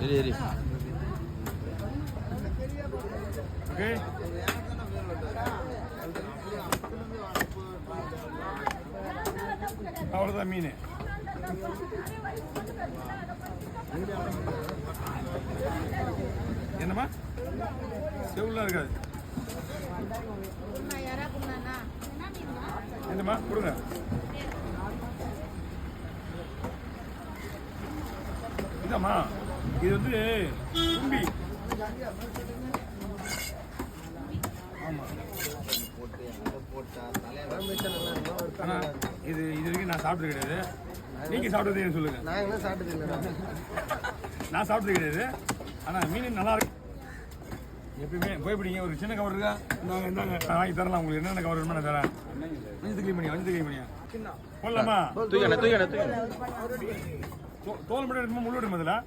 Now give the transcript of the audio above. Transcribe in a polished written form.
சரி ஓகே. அவ்வளோதான் மீன். என்னம்மா செவ்வளோ இருக்காது. என்னம்மா கொடுங்க. இதாம்மா இது வந்து தும்பி. ஆமாம். ஆனால் இது வரைக்கும் நான் சாப்பிட்டது கிடையாது. நீங்கள் சாப்பிட்டது சொல்லுங்க. நான் சாப்பிட்டது இல்லை. நான் சாப்பிட்டது கிடையாது. ஆனால் மீன் நல்லா இருக்கு. எப்பயுமே போய்பிடிங்க. ஒரு சின்ன கவர் இருக்கா? நாங்கள் இந்தாங்க நான் வாங்கி தரலாம். உங்களுக்கு என்னென்ன கவர் வேணுமோ நான் தரேன். வஞ்சத்து கிளீன் பண்ணியா போடலாமா? தூக்கி தோல் மட்டும் எடுக்குமா முள்ளு எடுக்கும் அதில்